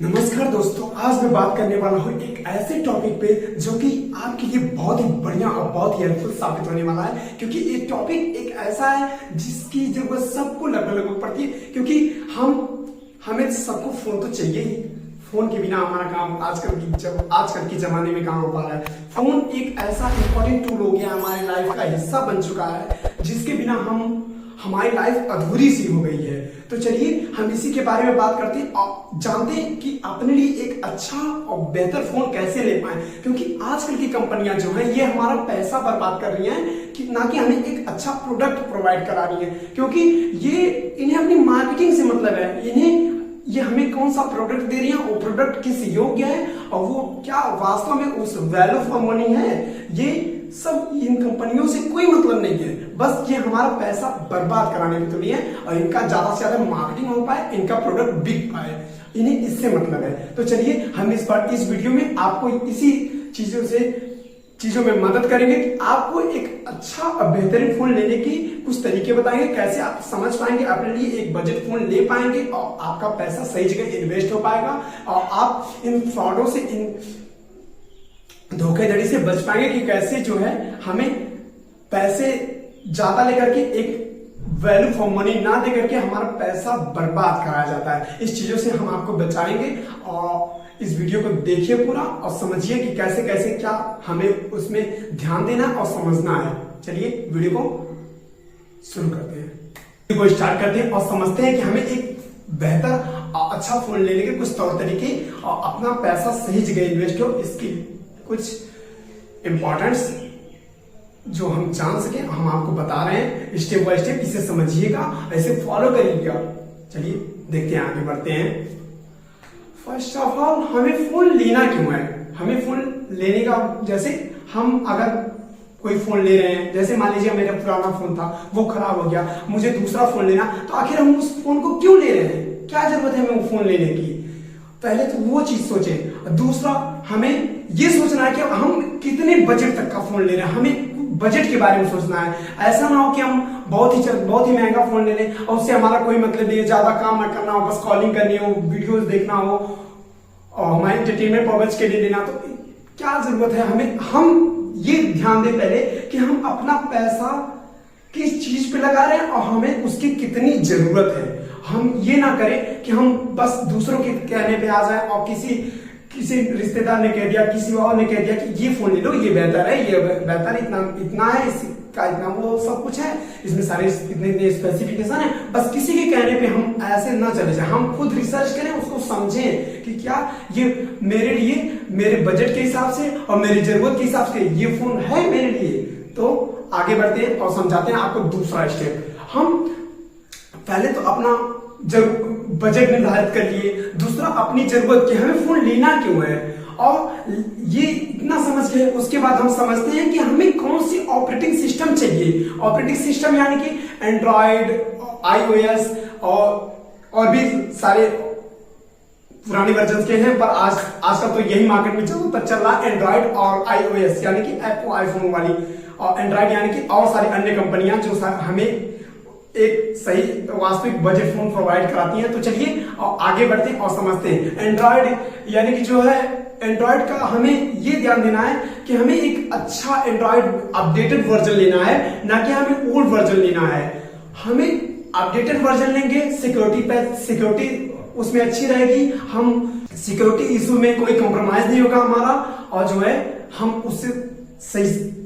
नमस्कार दोस्तों, आज मैं बात करने वाला हूँ एक ऐसे टॉपिक पे जो कि आपके लिए बहुत ही बढ़िया और बहुत ही हेल्पफुल साबित होने वाला है। क्योंकि ये टॉपिक एक ऐसा है जिसकी जरूरत सबको लगभग पड़ती है। क्योंकि हमें सबको फोन तो चाहिए ही। फोन के बिना हमारा काम आजकल के जमाने में कहाँ हो पा रहा है। फोन एक ऐसा इंपॉर्टेंट टूल हो गया, हमारे लाइफ का हिस्सा बन चुका है, जिसके बिना हमारी लाइफ अधूरी सी हो गई है। तो चलिए हम इसी के बारे में बात करते हैं और जानते हैं कि अपने लिए एक अच्छा और बेहतर फोन कैसे ले पाए। क्योंकि आजकल की कंपनियां जो हैं ये हमारा पैसा बर्बाद कर रही हैं कि ना कि हमें एक अच्छा प्रोडक्ट प्रोवाइड करा रही है। क्योंकि इन्हें अपनी मार्केटिंग से मतलब है, ये हमें कौन सा प्रोडक्ट दे रही है, वो प्रोडक्ट किस योग्य है और वो क्या वास्तव में उस वैल्यू फॉर मनी है। ये सब इन कंपनियों से कोई मतलब नहीं है, बस ये हमारा पैसा बर्बाद कराने के लिए है और इनका ज्यादा से ज्यादा मार्केटिंग हो पाए, इनका प्रोडक्ट बिक पाए, इन्हें इससे मतलब है। तो चलिए हम इस वीडियो में आपको इसी चीजों में मदद करेंगे कि आपको एक अच्छा और बेहतरीन फोन लेने की कुछ तरीके बताएंगे, कैसे आप समझ पाएंगे, अपने लिए एक बजट फोन ले पाएंगे और आपका पैसा सही जगह इन्वेस्ट हो पाएगा और आप इन फ्रॉडों से, इन धोखेधड़ी से बच पाएंगे कि कैसे जो है हमें पैसे ज्यादा लेकर के एक वैल्यू फॉर मनी ना दे करके हमारा पैसा बर्बाद कराया जाता है। इस चीजों से हम आपको बचाएंगे और इस वीडियो को देखिए पूरा और समझिए कि कैसे कैसे क्या हमें उसमें ध्यान देना और समझना है। चलिए वीडियो को शुरू करते हैं, वीडियो को स्टार्ट करते हैं और समझते हैं कि हमें एक बेहतर और अच्छा फोन लेने के कुछ तौर तरीके और अपना पैसा सही जगह इन्वेस्ट हो, इसकी कुछ इंपॉर्टेंस जो हम जान सके हम आपको बता रहे हैं स्टेप बाय स्टेप। इसे समझिएगा, ऐसे फॉलो करिएगा। चलिए देखते हैं, आगे बढ़ते हैं। फर्स्ट ऑफ ऑल हमें फोन लेना क्यों है। हमें फोन लेने का, जैसे हम अगर कोई फोन ले रहे हैं, जैसे मान लीजिए मेरा पुराना फोन था वो खराब हो गया, मुझे दूसरा फोन लेना, तो आखिर हम उस फोन को क्यों ले रहे हैं, क्या जरूरत है हमें वो फोन लेने की। पहले तो वो चीज सोचे। दूसरा हमें ये सोचना है कि हम कितने बजट तक का फोन ले रहे हैं, हमें बजट के बारे में सोचना है। ऐसा ना हो कि हम बहुत ही महंगा फोन ले लें और उससे हमारा कोई मतलब नहीं है, ज्यादा काम ना करना हो, बस कॉलिंग करनी हो, वीडियोस देखना हो और हमारे एंटरटेनमेंट पर्पज के लिए लेना। तो क्या जरूरत है हमें, हम ये ध्यान दें पहले कि हम अपना पैसा किस चीज पे लगा रहे हैं और हमें उसकी कितनी जरूरत है। हम ये ना करें कि हम बस दूसरों के कहने पे आ जाए और किसी रिश्तेदार ने कह दिया, किसी और ने कह दिया कि ये फोन ले लो, ये बेहतर है, ये बेहतर इतना है, इसका इतना वो सब कुछ है, इसमें सारे इतने स्पेसिफिकेशन है, बस किसी के कहने पे हम ऐसे ना चले जाए। हम खुद रिसर्च करें, उसको समझें कि क्या ये मेरे लिए, मेरे बजट के हिसाब से और मेरी जरूरत के हिसाब से ये फोन है मेरे लिए। तो आगे बढ़ते हैं और समझाते हैं आपको दूसरा स्टेप। हम पहले तो अपना बजट निर्धारित कर लिए, दूसरा अपनी जरूरत की, हमें फोन लेना क्यों है और ये इतना समझ गए। उसके बाद हम समझते हैं कि हमें कौन सी ऑपरेटिंग सिस्टम चाहिए। ऑपरेटिंग सिस्टम यानी कि एंड्रॉइड, iOS और भी सारे पुराने वर्जन के हैं, पर आजकल तो यही मार्केट में ज्यादातर चल रहा है एंड्रॉइड और iOS यानी कि एप्पल आईफोन वाली, और एंड्रॉइड यानी कि और सारी अन्य कंपनियां जो हमें एक सही वास्तविक बजट फोन प्रोवाइड कराती हैं। तो चलिए और आगे बढ़ते हैं और समझते हैं। एंड्रॉइड यानी कि जो है एंड्रॉइड का हमें ये ध्यान देना है कि हमें एक अच्छा एंड्रॉइड अपडेटेड वर्जन लेना है, ना कि हमें ओल्ड वर्जन लेना है। हमें अपडेटेड वर्जन लेंगे, सिक्योरिटी उसमें अच्छी रहेगी, हम सिक्योरिटी इशू में कोई कॉम्प्रोमाइज नहीं होगा हमारा, और जो है हम उससे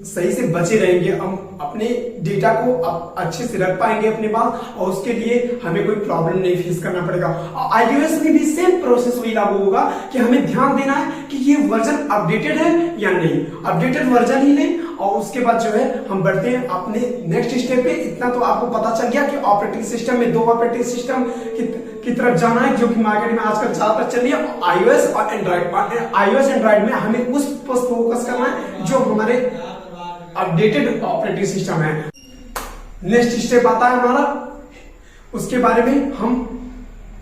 सही से बचे रहेंगे। हम अपने डेटा को अच्छे से रख पाएंगे अपने पास और उसके लिए हमें कोई प्रॉब्लम नहीं फेस करना पड़ेगा। और iOS में भी सेम प्रोसेस वही लागू होगा कि हमें ध्यान देना है कि ये वर्जन अपडेटेड है या नहीं। अपडेटेड वर्जन ही लें और उसके बाद जो है हम बढ़ते हैं अपने नेक्स्ट स्टेप पे। इतना तो आपको पता चल गया कि ऑपरेटिंग सिस्टम में दो ऑपरेटिंग सिस्टम की तरफ जाना है जो कि मार्केट में आजकल ज्यादातर चल रही है, iOS और एंड्रॉइड। iOS एंड्रॉइड में हमें उस पर फोकस करना है जो हमारे अपडेटेड ऑपरेटिंग सिस्टम है। नेक्स्ट स्टेप आता है हमारा, उसके बारे में हम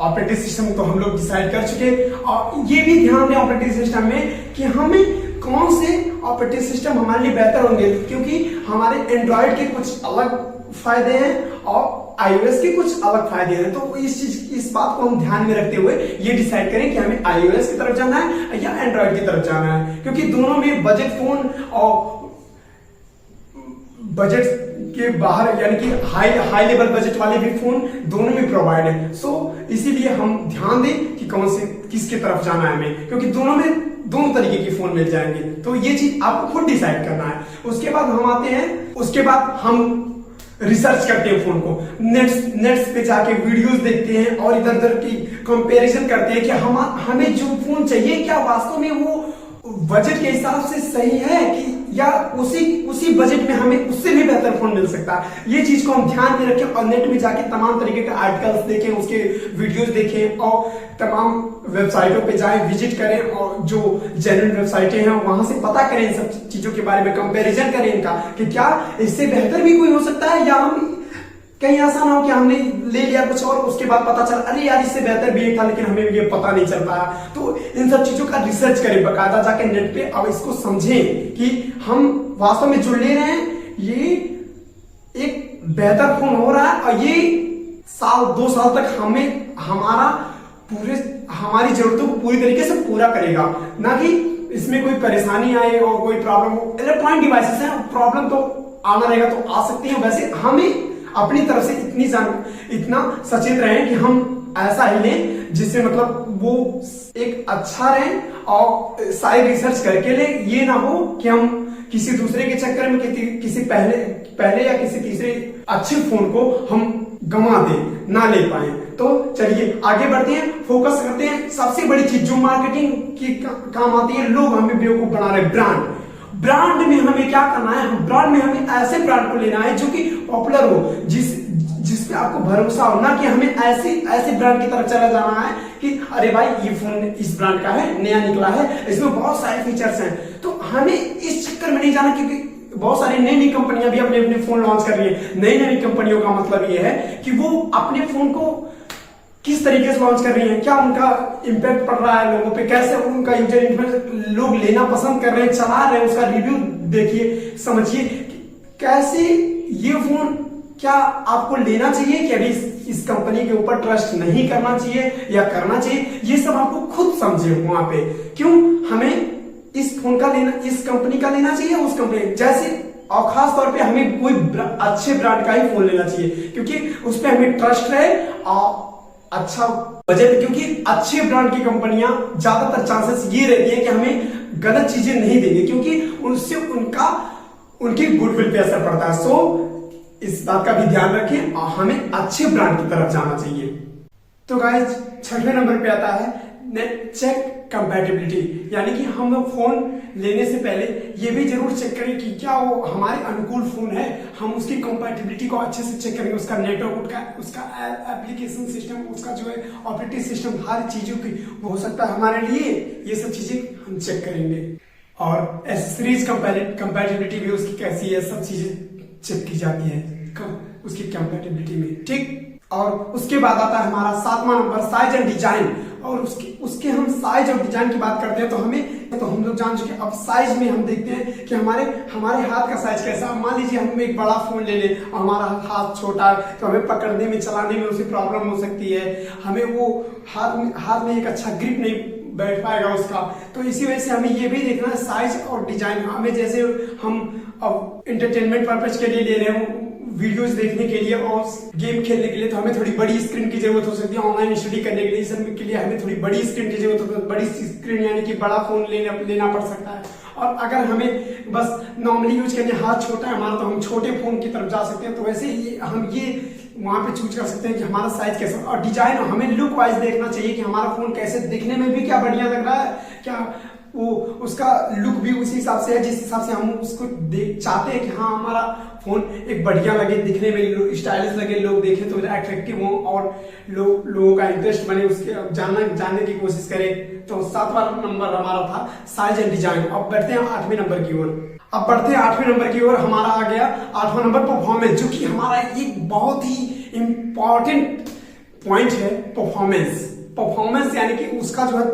ऑपरेटिंग सिस्टम तो हम लोग डिसाइड कर चुके हैं। और ये भी ध्यान दें ऑपरेटिंग सिस्टम में कि हमें कौन से ऑपरेटिंग सिस्टम हमारे लिए बेहतर होंगे, क्योंकि हमारे एंड्रॉइड के कुछ अलग फायदे हैं और iOS के कुछ अलग फायदे हैं। तो इस बात को हम ध्यान में रखते हुए ये डिसाइड करें कि हमें iOS की तरफ जाना है या एंड्रॉइड की तरफ जाना है, क्योंकि दोनों में बजट फोन और बजट के बाहर यानी कि हाई लेवल बजट वाले भी फोन दोनों में प्रोवाइड है। सो इसीलिए हम ध्यान दें कि कौन से किसके तरफ जाना है हमें, क्योंकि दोनों में दोनों तरीके के फोन मिल जाएंगे। तो ये चीज आपको खुद डिसाइड करना है। उसके बाद हम आते हैं, उसके बाद हम रिसर्च करते हैं फोन को, नेट्स पे जाके वीडियोस देखते हैं और इधर उधर की कंपैरिजन करते हैं कि हमें जो फोन चाहिए क्या वास्तव में वो बजट के हिसाब से सही है कि या उसी बजट में हमें उससे भी बेहतर फोन मिल सकता है। ये चीज को हम ध्यान में रखें और नेट में जाके तमाम तरीके के आर्टिकल्स देखें, उसके वीडियोस देखें और तमाम वेबसाइटों पे जाएं, विजिट करें और जो जेन्युइन वेबसाइटें हैं वहां से पता करें इन सब चीजों के बारे में, कंपैरिजन करें इनका कि क्या इससे बेहतर भी कोई हो सकता है, या हम कहीं ऐसा ना हो कि हमने ले लिया कुछ और उसके बाद पता चला अरे यार इससे बेहतर भी एक था लेकिन हमें ये पता नहीं चल पाया। तो इन सब चीजों का रिसर्च करें बकायदा जाके नेट पे, अब इसको समझें कि हम वास्तव में जो ले रहे हैं ये एक बेहतर फोन हो रहा है और ये साल 2 साल तक हमें हमारी जरूरतों को पूरी तरीके से पूरा करेगा, ना कि इसमें कोई परेशानी आए और कोई प्रॉब्लम हो। इलेक्ट्रॉनिक डिवाइसेस हैं, प्रॉब्लम तो आना रहेगा तो आ सकती है। वैसे हमें अपनी तरफ से इतना सचेत रहें कि हम ऐसा ही लें जिससे मतलब वो एक अच्छा रहे और सारी रिसर्च करके ले। ये ना हो कि हम किसी दूसरे के चक्कर में किसी पहले या किसी तीसरे अच्छे फोन को हम गंवा दें, ना ले पाए। तो चलिए आगे बढ़ते हैं, फोकस करते हैं। सबसे बड़ी चीज जो मार्केटिंग की काम आती है, लोग हमें बेवकूफ बना रहे। ब्रांड में हमें क्या करना है, ब्रांड में हमें ऐसे ब्रांड को लेना है जो कि पॉपुलर हो, जिसपे आपको भरोसा हो, ना कि हमें ऐसे ब्रांड की तरफ चला जाना है कि अरे भाई ये फोन इस ब्रांड का है, नया निकला है, इसमें बहुत सारे फीचर्स हैं। तो हमें इस चक्कर में नहीं जाना, क्योंकि बहुत सारी नई कंपनियां भी अपने फोन लॉन्च कर रही है। नई कंपनियों का मतलब ये है कि वो अपने फोन को किस तरीके से लॉन्च कर रही हैं, क्या उनका इंपैक्ट पड़ रहा है लोगों पे, कैसे उनका यूजर इंटरफेस लोग लेना पसंद कर रहे हैं, चला रहे हैं, उसका रिव्यू देखिए, समझिए कैसे ये फोन क्या आपको लेना चाहिए कि अभी इस कंपनी के ऊपर ट्रस्ट नहीं करना चाहिए या करना चाहिए। ये सब आपको खुद समझे वहां पे, क्यों हमें इस फोन का लेना, इस कंपनी का लेना चाहिए, उस कंपनी जैसे, और खास तौर पे हमें कोई अच्छे ब्रांड का ही फोन लेना चाहिए क्योंकि उस पर हमें ट्रस्ट है और अच्छा बजट, क्योंकि अच्छे ब्रांड की कंपनियां ज्यादातर चांसेस ये रहती है कि हमें गलत चीजें नहीं देंगे, क्योंकि उनसे उनकी गुडविल पे असर पड़ता है। सो इस बात का भी ध्यान रखें और हमें अच्छे ब्रांड की तरफ जाना चाहिए। तो गाइस 6वें नंबर पे आता है नेट चेक कंपैटिबिलिटी, यानी कि हम लोग फोन लेने से पहले ये भी जरूर चेक करें कि क्या वो हमारे अनुकूल फोन है। हम उसकी कंपैटिबिलिटी को अच्छे से चेक करेंगे, उसका नेटवर्क, उसका एप्लीकेशन सिस्टम, उसका जो है ऑपरेटिंग सिस्टम, हर चीजों की वो हो सकता है हमारे लिए, ये सब चीजें हम चेक करेंगे। और एसेसरीज कंपैटिबिलिटी भी उसकी कैसी है, सब चीजें चेक की जाती है उसकी कंपैटिबिलिटी में, ठीक। और उसके बाद आता है हमारा 7वां नंबर साइज एंड डिजाइन। और उसके हम साइज और डिजाइन की बात करते हैं तो हम लोग जान चुके हैं। अब साइज में हम देखते हैं कि हमारे हाथ का साइज कैसा। मान लीजिए हम एक बड़ा फोन ले लें और हमारा हाथ छोटा है तो हमें पकड़ने में, चलाने में उसे प्रॉब्लम हो सकती है, हमें वो हाथ में एक अच्छा ग्रिप नहीं बैठ पाएगा उसका। तो इसी वजह से हमें ये भी देखना है साइज और डिजाइन। हमें जैसे हम अब एंटरटेनमेंट पर्पज के लिए ले रहे हो, वीडियोस देखने के लिए और गेम खेलने के लिए, तो हमें थोड़ी बड़ी स्क्रीन की जरूरत हो सकती है। ऑनलाइन स्टडी करने के लिए सब के लिए हमें थोड़ी बड़ी स्क्रीन की जरूरत होती है। बड़ी स्क्रीन यानी कि बड़ा फोन लेना पड़ सकता है। और अगर हमें बस नॉर्मली यूज करने, हाथ छोटा है हमारा, तो हम छोटे फोन की तरफ जा सकते हैं। तो वैसे ही हम ये वहां पे चूज कर सकते हैं कि हमारा साइज कैसा। और डिजाइन, हमें लुक वाइज देखना चाहिए कि हमारा फोन कैसे दिखने में भी क्या बढ़िया लग रहा है, क्या वो उसका लुक भी उसी हिसाब से है जिस हिसाब से हम उसको चाहते हैं कि हाँ हमारा फोन एक बढ़िया लगे, दिखने में स्टाइलिश लगे, लोग देखें तो अट्रैक्टिव हो और लोगों का इंटरेस्ट बने, उसके जानने की कोशिश करें। तो 7वां नंबर हमारा था साइज एंड डिजाइन। अब बढ़ते हैं 8वें नंबर की ओर। हमारा आ गया 8वां नंबर परफॉर्मेंस, जो कि हमारा एक बहुत ही इंपॉर्टेंट पॉइंट है। परफॉर्मेंस यानी कि उसका जो है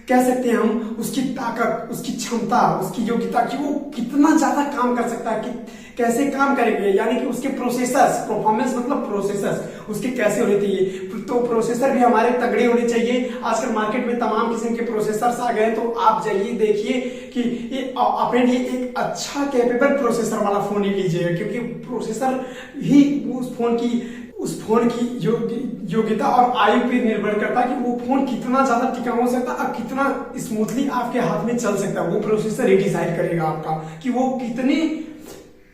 कह सकते हैं हम उसकी ताकत, उसकी क्षमता, उसकी योग्यता कि वो कितना ज्यादा काम कर सकता है, कि कैसे काम करेंगे, यानी कि उसके प्रोसेसर्स, परफॉर्मेंस मतलब प्रोसेसर्स उसके कैसे होने चाहिए। तो प्रोसेसर भी हमारे तगड़े होने चाहिए। आजकल मार्केट में तमाम किस्म के प्रोसेसर्स आ गए, तो आप जाइए देखिए कि ये अपने लिए एक अच्छा कैपेबल प्रोसेसर वाला फोन ही लीजिएगा, क्योंकि प्रोसेसर ही उस फोन की योग्यता और आयु पर निर्भर करता है कि वो फोन कितना ज्यादा टिकाऊ हो सकता है और कितना स्मूथली आपके हाथ में चल सकता है। वो प्रोसेसर ही डिसाइड करेगा आपका कि वो कितनी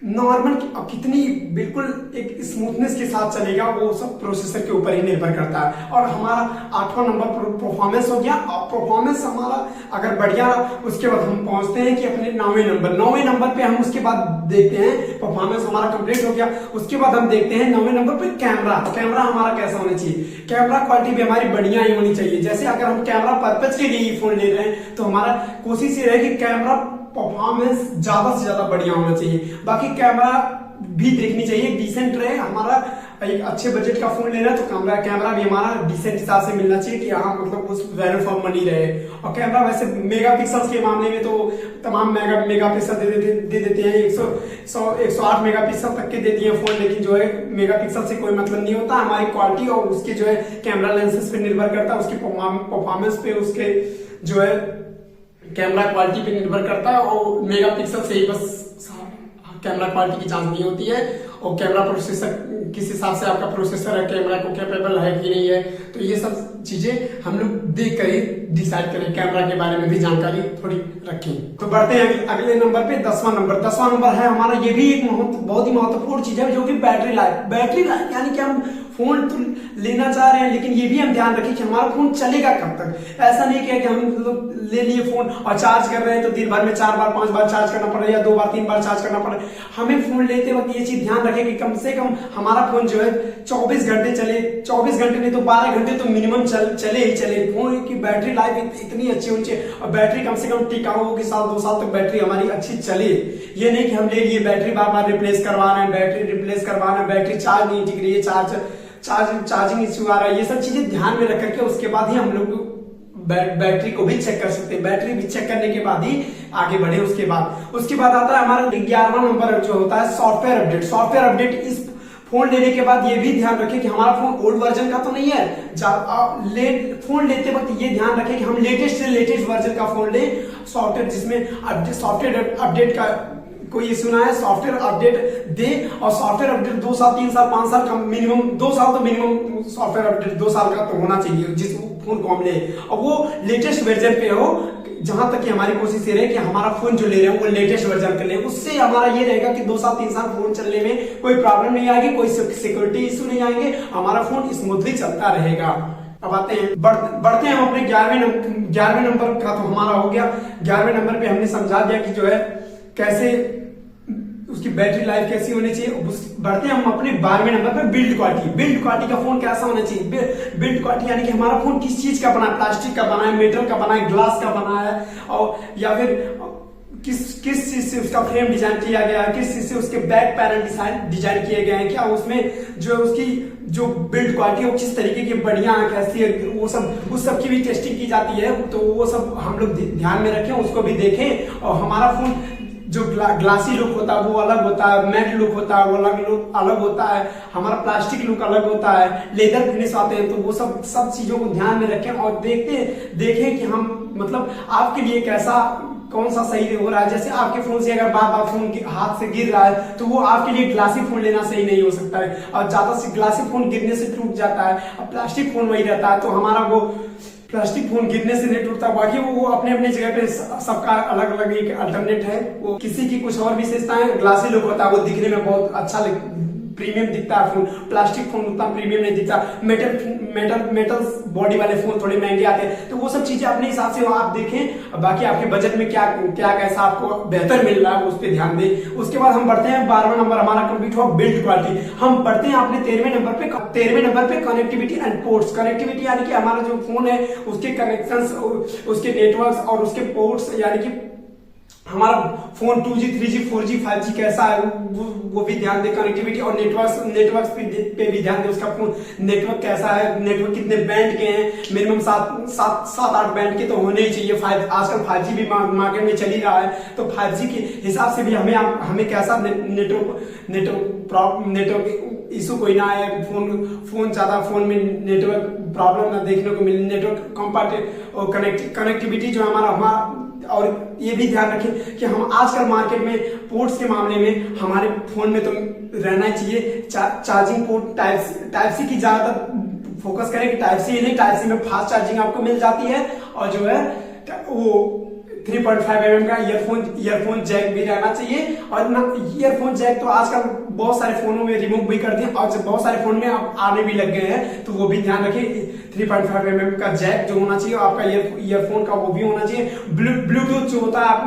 नॉर्मल और कितनी बिल्कुल एक स्मूथनेस के साथ चलेगा, वो सब प्रोसेसर के ऊपर ही निर्भर करता है। और हमारा 8वां नंबर परफॉर्मेंस हो गया। और परफॉर्मेंस हमारा अगर बढ़िया, उसके बाद हम पहुंचते हैं कि अपने 9वें नंबर पे हम उसके बाद देखते हैं, परफॉर्मेंस हमारा कंप्लीट हो गया। उसके बाद हम देखते हैं 9वें नंबर पे कैमरा हमारा कैसा होना चाहिए। कैमरा क्वालिटी भी हमारी बढ़िया ही होनी चाहिए। जैसे अगर हम कैमरा पर्पज के लिए फोन ले रहे हैं तो हमारा कोशिश ये रहे कि कैमरा परफॉर्मेंस ज्यादा से ज्यादा बढ़िया होना चाहिए। बाकी कैमरा भी देखनी चाहिए, डिसेंट रहे। हमारा एक अच्छे बजट का फोन लेना है तो कैमरा भी हमारा डिसेंट हिसाब से मिलना चाहिए कि हाँ मतलब उस वैल्यू फॉर मनी रहे। और कैमरा वैसे मेगापिक्सल्स के मामले में तो तमाम मेगापिक्सल दे देते हैं, 108 मेगापिक्सल तक के दे दिए फोन, लेकिन जो है मेगापिक्सल से कोई मतलब नहीं होता। हमारी क्वालिटी और उसके जो है कैमरा लेंसेज पे निर्भर करता है, उसकी परफॉर्मेंस पे, उसके जो है कैमरा क्वालिटी पे निर्भर करता है। और मेगापिक्सल से ही बस कैमरा क्वालिटी की जांच नहीं होती है। और कैमरा प्रोसेसर किस हिसाब से आपका प्रोसेसर है, कैमरा को कैपेबल है कि नहीं है, तो ये सब चीजें हम लोग देख कर ही डिसाइड करें। कैमरा के बारे में भी जानकारी थोड़ी रखें। तो बढ़ते हैं अगले नंबर पे, 10वां नंबर है हमारा। ये भी एक बहुत ही महत्वपूर्ण चीज है, जो कि बैटरी लाइफ यानी कि हम फोन तो लेना चाह रहे हैं, लेकिन ये भी हम ध्यान रखें कि हमारा फोन चलेगा कब तक। ऐसा नहीं कि हम ले लिए फोन और चार्ज कर रहे हैं तो दिन भर में 4 बार 5 बार चार्ज करना पड़े या 2 बार 3 बार चार्ज करना पड़े। हमें फोन लेते वक्त ये चीज ध्यान रखें कि कम से कम हमारा फोन जो है 24 घंटे चले, 24 घंटे नहीं तो 12 घंटे तो मिनिमम चले ही चले। फोन की बैटरी लाइफ इतनी अच्छी होनी चाहिए और बैटरी कम से कम टिकाऊ हो कि 1-2 साल तक बैटरी हमारी अच्छी चले। ये नहीं कि हम ले लिए बैटरी बार बार रिप्लेस करवा रहे हैं, बैटरी चार्ज नहीं टिक रही है, चार्जिंग इश्यू आ रहा है। ये सब चीजें ध्यान में रख करके उसके बाद ही हम लोग बैटरी को भी चेक कर सकते हैं। बैटरी भी चेक करने के बाद ही आगे बढ़े। उसके बाद आता है हमारा 11वां नंबर जो होता है सॉफ्टवेयर अपडेट। इस फोन लेने के बाद ये भी ध्यान रखें कि हमारा फोन ओल्ड वर्जन का तो नहीं है। फोन लेते वक्त ये ध्यान रखें कि हम लेटेस्ट वर्जन का फोन लें। सॉफ्टवेयर जिसमें सॉफ्टवेयर अपडेट का कोई सुना है, सॉफ्टवेयर अपडेट दे। और सॉफ्टवेयर अपडेट 2 साल 3 साल 5 साल का मिनिमम, 2 साल तो मिनिमम सॉफ्टवेयर अपडेट 2 साल का तो होना चाहिए जिस फोन को हम ले, और वो लेटेस्ट वर्जन पे हो। जहां तक कि हमारी कोशिश ये रहे कि हमारा फोन जो ले रहे हैं वो लेटेस्ट वर्जन का ले। उससे हमारा ये रहेगा कि 2 साल 3 साल फोन चलने में कोई प्रॉब्लम नहीं आएगी, कोई सिक्योरिटी इश्यू नहीं आएंगे, हमारा फोन स्मूथली चलता रहेगा। अब आते हैं बढ़ते हैं अपने 11वें नंबर का तो हमारा हो गया। 11वें नंबर पे हमने समझा दिया कि जो है कैसे उसकी बैटरी लाइफ कैसी होनी चाहिए। बढ़ते हैं हम अपने 12वें नंबर पर बिल्ड क्वालिटी का फोन कैसा होना चाहिए। बिल्ड क्वालिटी यानी कि हमारा फोन किस चीज का बना है, प्लास्टिक का बना है, मेटल का बना है, ग्लास का बना है, और या फिर किस चीज से उसका फ्रेम डिजाइन किया गया है, किस चीज से उसके बैक पैनल डिजाइन किए गए हैं, क्या उसमें जो उसकी जो बिल्ड क्वालिटी है वो किस तरीके की बढ़िया है, कैसी है, वो सब उस सब की भी टेस्टिंग की जाती है। तो वो सब हम लोग ध्यान में रखें, उसको भी देखें। और हमारा फोन जो ग्लासी लुक होता है वो अलग होता है, मैट लुक होता है वो अलग होता है, हमारा प्लास्टिक लुक अलग होता है, लेदर फिनिश आते हैं। तो वो सब चीजों को ध्यान में रखें और देखें कि हम मतलब आपके लिए कौन सा सही हो रहा है। जैसे आपके फोन से अगर बार फोन हाथ से गिर रहा है तो वो आपके लिए ग्लासी फोन लेना सही नहीं हो सकता है, और ज्यादा से ग्लासी फोन गिरने से टूट जाता है, और प्लास्टिक फोन वही रहता है। तो हमारा वो प्लास्टिक फोन गिरने से नहीं टूटता। बाकी वो अपने अपने जगह पे सबका अलग अलग एक अल्टरनेट है। वो किसी की कुछ और विशेषताएं, ग्लासी लुक होता है, वो दिखने में बहुत अच्छा प्रीमियम दिखता है फोन। प्लास्टिक फोन उतना प्रीमियम नहीं दिखता। मेटल बॉडी वाले फोन थोड़े महंगे आते हैं। तो वो सब चीजें अपने हिसाब से आप देखें। बाकी आपके बजट में क्या कैसा आपको बेहतर मिल रहा है उस पर ध्यान दें। उसके बाद हम बढ़ते हैं 12वां नंबर हमारा कंप्लीट हुआ बिल्ड क्वालिटी। हम बढ़ते हैं अपने 13वें नंबर पे कनेक्टिविटी एंड पोर्ट्स। कनेक्टिविटी यानी कि हमारा जो फोन है उसके कनेक्शंस, उसके नेटवर्क्स और उसके पोर्ट्स यानी कि हमारा phone 2G 3G 4G 5G कैसा है वो भी ध्यान दे। कनेक्टिविटी और नेटवर्क पे भी ध्यान दे। उसका फोन नेटवर्क कैसा है, नेटवर्क कितने बैंड के हैं, मिनिमम 7-8 बैंड के तो होने ही चाहिए। आजकल 5G भी मार्केट में चल ही रहा है, तो 5G के हिसाब से भी हमें कैसा नेटवर्क इशू कोई ना आए, फोन ज्यादा फोन में नेटवर्क प्रॉब्लम ना देखने को मिले, नेटवर्क और कनेक्टिविटी जो हमारा और ये भी ध्यान रखें कि हम आजकल मार्केट में पोर्ट्स के मामले में हमारे फोन में तो रहना ही चाहिए चार्जिंग पोर्ट टाइप सी की ज्यादातर फोकस करें कि टाइप सी नहीं, टाइप सी में फास्ट चार्जिंग आपको मिल जाती है, और जो है वो 3.5 mm का ईयरफोन जैक भी रहना चाहिए। और ना ईयरफोन जैक तो आजकल बहुत सारे फोनों में रिमूव भी कर दिए और बहुत सारे फोन में अब आने भी लग गए हैं, तो वो भी ध्यान रखिए। 3.5 mm का जैक जो होना चाहिए आपका ईयरफोन का, वो भी होना चाहिए। ब्लूटूथ जो होता है, आप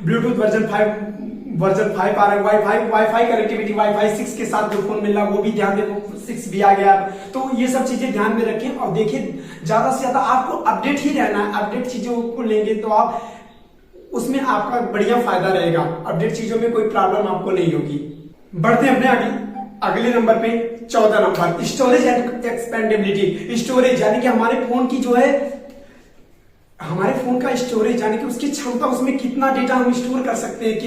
ब्लूटूथ वर्जन 5 आ रहा है, वाईफाई कनेक्टिविटी वाईफाई 6 के साथ जो फोन मिल रहा है वो भी ध्यान दें, 6 भी आ गया। तो ये सब चीजें ध्यान में रखें और देखिए ज्यादा से ज्यादा आपको अपडेट ही रहना है। अपडेट चीजों को लेंगे तो आप उसमें आपका बढ़िया फायदा रहेगा, अपडेट चीजों में कोई प्रॉब्लम आपको नहीं होगी। बढ़ते हैं अपने अगले नंबर पे, 14 नंबर, स्टोरेज एंड एक्सपेंडेबिलिटी। स्टोरेज यानी कि हमारे फोन की जो है, हमारे फोन का स्टोरेज यानी कि उसकी क्षमता, उसमें कितना डेटा हम स्टोर कर सकते हैं,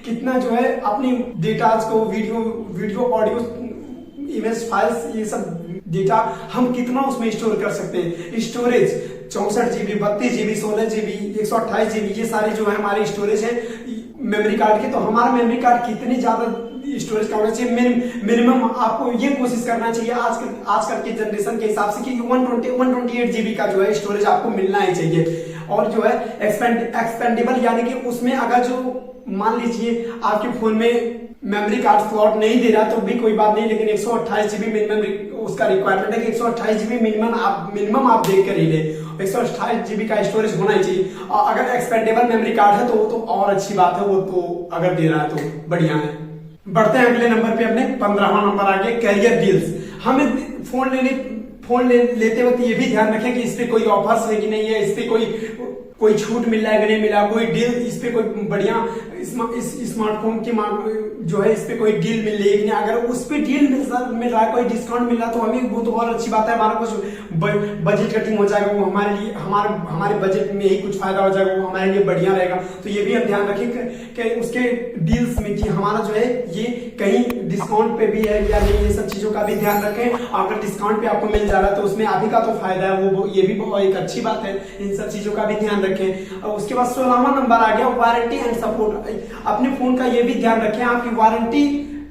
कितना जो है अपनी डेटाज को, वीडियो ऑडियो इमेज फाइल्स, ये सब डेटा हम कितना उसमें स्टोर कर सकते हैं। Storage 64 GB 32 GB 16 GB 128 GB, ये सारे जो है हमारे स्टोरेज है मेमोरी कार्ड के। तो हमारा मेमोरी कार्ड कितने ज्यादा स्टोरेज का होना चाहिए, मिनिमम आपको ये कोशिश करना चाहिए आजकल के जनरेशन के हिसाब से कि 128 GB का जो है स्टोरेज आपको मिलना ही चाहिए। और जो है एक्सपेंडेबल यानी कि उसमें अगर जो मान लीजिए आपके फोन में मेमोरी कार्ड स्लॉट नहीं दे रहा तो भी कोई बात नहीं, लेकिन 128 GB मिनिमम उसका रिक्वायरमेंट है कि 128 GB मिनिमम आप देख कर ही ले। 128 GB का स्टोरेज होना ही चाहिए। और अगर एक्सपेंडेबल मेमोरी कार्ड है तो वो तो और अच्छी बात है, वो तो अगर दे रहा है तो बढ़िया है। बढ़ते हैं अगले नंबर पे, अपने 15वां नंबर आ गया कैरियर डील्स। हमें फोन लेते वक्त ये भी ध्यान रखें कि इस पे कोई ऑफर्स है कि नहीं है, इस पे कोई छूट मिल रहा है कि नहीं मिला, कोई डील, इस पे कोई बढ़िया स्मार्टफोन की जो है इस पे कोई डील मिल रही है कि नहीं। अगर उस पे डील मिल रहा है, कोई डिस्काउंट मिल रहा है तो हमें वो तो बहुत अच्छी बात है, हमारा कुछ बजट कटिंग हो जाएगा, वो हमारे लिए हमारे बजट में ही कुछ फायदा हो जाएगा, वो हमारे लिए बढ़िया रहेगा। तो ये भी हम ध्यान रखें कि उसके डील्स में कि हमारा जो है ये कहीं डिस्काउंट पे भी है या नहीं, ये सब चीजों का भी ध्यान रखें। अगर डिस्काउंट पे आपको मिल जा रहा है तो उसमें आप ही का तो फायदा है, वो ये भी एक अच्छी बात है। इन सब चीजों का भी ध्यान रखें। और उसके बाद 16वां नंबर आ गया वारंटी एंड सपोर्ट। अपने फोन का ये भी ध्यान रखें आपकी वारंटी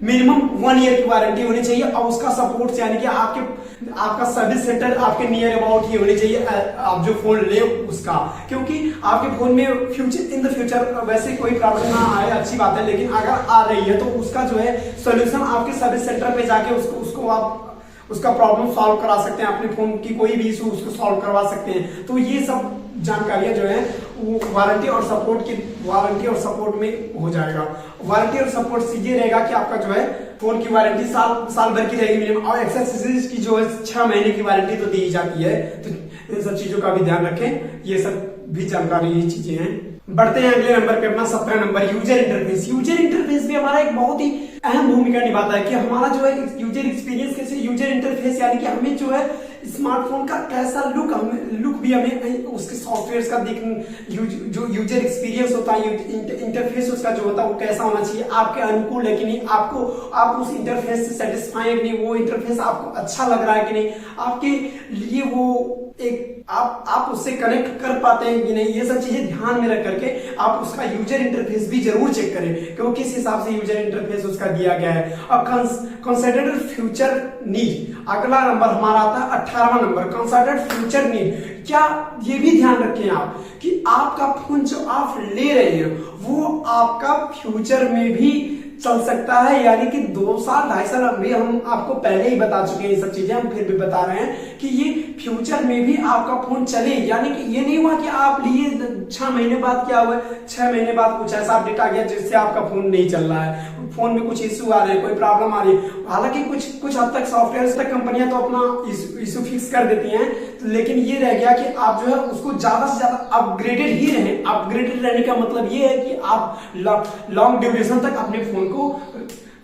मिनिमम 1 ईयर की वारंटी होनी चाहिए, और उसका सपोर्ट यानी कि आपका सर्विस सेंटर आपके नियर अबाउट ही होनी चाहिए आप जो फोन ले उसका, क्योंकि आपके फोन में इन द फ्यूचर वैसे कोई प्रॉब्लम ना आए, अच्छी बात है, लेकिन अगर आ रही है तो उसका जो है सोल्यूशन आपके सर्विस सेंटर पे जाके उसको आप उसका प्रॉब्लम सॉल्व करा सकते हैं, अपने फोन की कोई भी इशू उसको सॉल्व करवा सकते हैं। तो ये सब जानकारियां जो है वो वारंटी और सपोर्ट में हो जाएगा। वारंटी और सपोर्ट से ये रहेगा कि आपका जो है फोन की वारंटी साल भर की रहेगी मिनिमम, और एक्सेसरीज की जो है 6 महीने की वारंटी तो दी जाती है। तो इन सब चीजों का भी ध्यान रखें, ये सब भी जानकारी ये चीजें हैं। बढ़ते हैं अगले नंबर पे, अपना 17 number user interface. User interface भी हमारा एक बहुत ही अहम भूमिका निभाता है कि हमारा जो है यूजर एक्सपीरियंस कैसे, यूजर इंटरफेस यानी कि हमें जो है स्मार्टफोन का कैसा लुक भी हमें उसके सॉफ्टवेयर का जो यूजर एक्सपीरियंस होता है, इंटरफेस उसका जो होता है वो कैसा होना चाहिए, आपके अनुकूल है कि नहीं, आप उस इंटरफेस से सेटिस्फाई है कि नहीं, वो इंटरफेस आपको अच्छा लग रहा है कि नहीं, आपके लिए वो एक आप उससे कनेक्ट कर पाते हैं कि नहीं, ये सब चीजें ध्यान में रख करके आप उसका यूजर इंटरफेस भी जरूर चेक करें क्योंकि किस हिसाब से यूजर इंटरफेस उसका दिया गया है। और कंसिडर फ्यूचर नीड, अगला नंबर हमारा आता है 18वां नंबर, कंसिडर फ्यूचर नीड। क्या ये भी ध्यान रखें आप कि आपका फोन जो आप ले रहे हैं वो आपका फ्यूचर में भी चल सकता है, यानी कि 2 साल 2.5 साल अभी हम आपको पहले ही बता चुके हैं ये सब चीजें, हम फिर भी बता रहे हैं कि ये फ्यूचर में भी आपका फोन चले, यानी कि ये नहीं हुआ कि आप लिए 6 महीने बाद क्या हुआ, 6 महीने बाद कुछ ऐसा अपडेट आ गया जिससे आपका फोन नहीं चल रहा है, फोन में कुछ इश्यू आ रहे हैं, कोई प्रॉब्लम आ रही है। हालांकि कुछ हद तक सॉफ्टवेयर तक कंपनियां तो अपना इश्यू फिक्स कर देती हैं, लेकिन ये रह गया कि आप जो है उसको ज्यादा से ज्यादा अपग्रेडेड ही रहें। अपग्रेडेड रहने का मतलब ये है कि आप लॉन्ग ड्यूरेशन तक अपने फोन को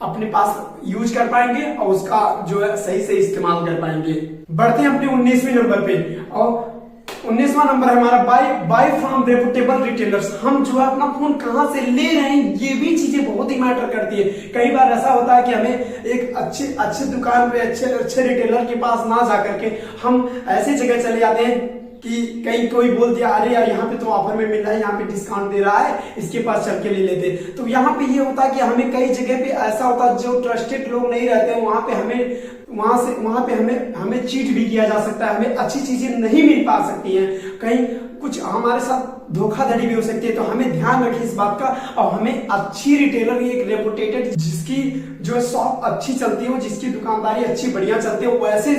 अपने पास यूज कर पाएंगे और उसका जो है सही से इस्तेमाल कर पाएंगे। बढ़ते हैं अपने 19वें नंबर पे, और 19वां नंबर है हमारा बाय फ्रॉम रेपुटेबल रिटेलर्स। हम जो है अपना फोन कहां से ले रहे हैं ये भी चीजें बहुत ही मैटर करती है। कई बार ऐसा होता है कि हमें एक अच्छे दुकान पे अच्छे रिटेलर के पास ना जाकर के हम ऐसी जगह चले जाते हैं कि कहीं कोई बोल दिया अरे यार यहाँ पे तो ऑफर में मिल रहा है, यहाँ पे डिस्काउंट दे रहा है, इसके पास चल के ले लेते। तो यहाँ पे ये होता है कि हमें कई जगह पे ऐसा होता है जो ट्रस्टेड लोग नहीं रहते, वहां पे हमें चीट भी किया जा सकता है, हमें अच्छी चीजें नहीं मिल पा सकती हैं, कहीं कुछ हमारे साथ धोखाधड़ी भी हो सकती है। तो हमें ध्यान रखिए इस बात का, और हमें अच्छी रिटेलर, एक रेपुटेटेड जिसकी जो शॉप अच्छी चलती हो, जिसकी दुकानदारी अच्छी बढ़िया चलती हो, वैसे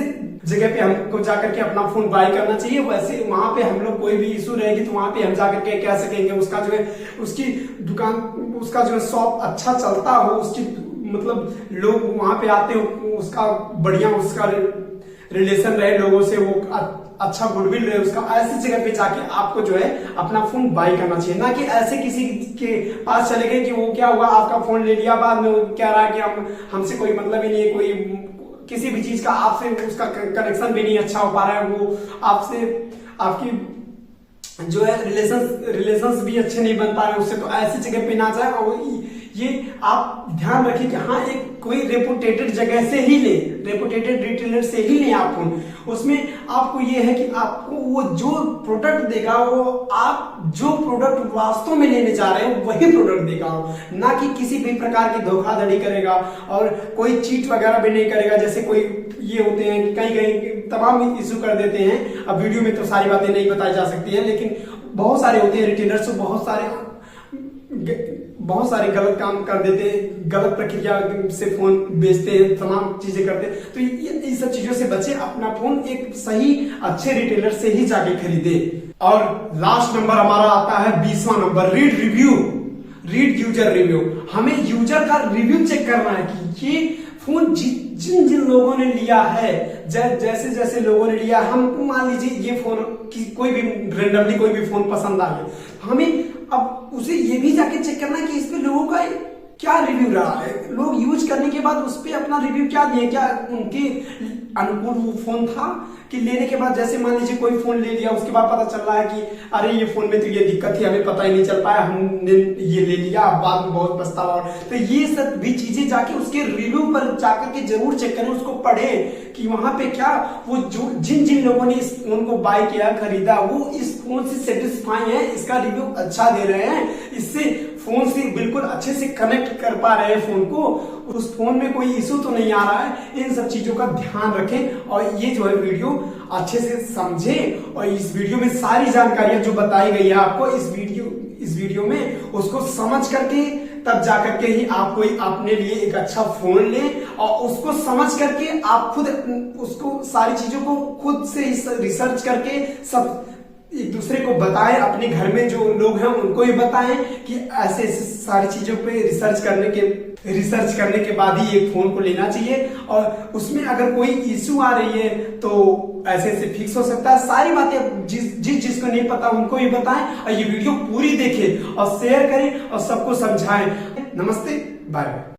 जगह पे हमको जाकर के अपना फोन बाय करना चाहिए। वैसे वहां पे हम लोग कोई भी इशू रहेगी तो वहां पे हम जाकर के कह सकेंगे, उसका जो है उसकी दुकान, उसका जो है शॉप अच्छा चलता हो, उसकी मतलब लोग वहां पे आते हो, उसका बढ़िया उसका रिलेशन रहे लोगों से, वो अच्छा गुडविल रहे उसका, ऐसी जगह पे जाके आपको जो है अपना फोन बाय करना चाहिए। ना कि ऐसे किसी के पास चले गए कि वो क्या हुआ, आपका फोन ले लिया, बाद में वो कह रहा है कि हमसे कोई मतलब ही नहीं है, कोई किसी भी चीज का आपसे उसका कनेक्शन भी नहीं अच्छा हो पा रहा है, वो आपसे आपकी जो है रिलेशंस भी अच्छे नहीं बन पा रहे उससे। तो ऐसी जगह पे ना जाए, और ये आप ध्यान रखिए कि हाँ एक कोई रेपुटेटेड जगह से ही ले, रेपुटेटेड रिटेलर से ही ले आप फोन। उसमें आपको ये है कि आपको वो जो प्रोडक्ट देगा, वो आप जो प्रोडक्ट वास्तव में लेने जा रहे हो वही प्रोडक्ट देगा, ना कि किसी भी प्रकार की धोखाधड़ी करेगा और कोई चीट वगैरह भी नहीं करेगा। जैसे कोई ये होते हैं कि कहीं तमाम इशू कर देते हैं। अब वीडियो में तो सारी बातें नहीं बताई जा सकती है, लेकिन बहुत सारे होते हैं रिटेलर्स, बहुत सारे गलत काम कर देते हैं, गलत प्रक्रिया से फोन बेचते हैं, तमाम चीजें करते हैं। तो इन सब चीजों से बचे, अपना फोन एक सही अच्छे रिटेलर से ही जाके खरीदे। और लास्ट नंबर हमारा आता है 20वां नंबर, रीड यूजर रिव्यू। हमें यूजर का रिव्यू चेक करना है कि ये फोन जिन लोगों ने लिया है, जैसे लोगों ने लिया, हम मान लीजिए ये फोन कोई भी रेंडमली कोई भी फोन पसंद आ गया, हमें अब उसे ये भी जाके चेक करना है कि इस पे लोगों का क्या रिव्यू रहा है, लोग यूज करने के बाद उस पे अपना रिव्यू क्या दिए, क्या उनके अनुकूल वो फोन था कि लेने के बाद। जैसे मान लीजिए कोई फोन ले लिया, उसके बाद पता चल रहा है कि अरे ये फोन में तो ये दिक्कत थी, हमें पता ही नहीं चल पाया, हमने ये ले लिया, बाद में बहुत पछतावा। तो ये सब भी चीजें जाके उसके रिव्यू पर जाकर के जरूर चेक करें, उसको पढ़ें कि वहां पे क्या वो जो जिन लोगों ने इस फोन को बाय किया, खरीदा, वो इस फोन से सेटिस्फाई है, इसका रिव्यू अच्छा दे रहे हैं, इससे फोन से बिल्कुल अच्छे से कनेक्ट कर पा रहे हैं फोन को, उस फोन में कोई इशू तो नहीं आ रहा है। इन सब चीजों का ध्यान रखें और ये जो है वीडियो अच्छे से समझें, और इस वीडियो में सारी जानकारियां जो बताई गई है आपको इस वीडियो में, उसको समझ करके तब जाकर के ही आप कोई अपने लिए एक अच्छा फोन लें, और उसको समझ करके आप खुद उसको सारी चीजों को खुद से रिसर्च करके सब एक दूसरे को बताएं, अपने घर में जो लोग हैं उनको भी बताएं कि ऐसे सारी चीजों पे रिसर्च करने के बाद ही एक फोन को लेना चाहिए। और उसमें अगर कोई इश्यू आ रही है तो ऐसे फिक्स हो सकता है। सारी बातें जिसको नहीं पता उनको भी बताएं, और ये वीडियो पूरी देखें और शेयर करें और सबको समझाएं। नमस्ते, बाय।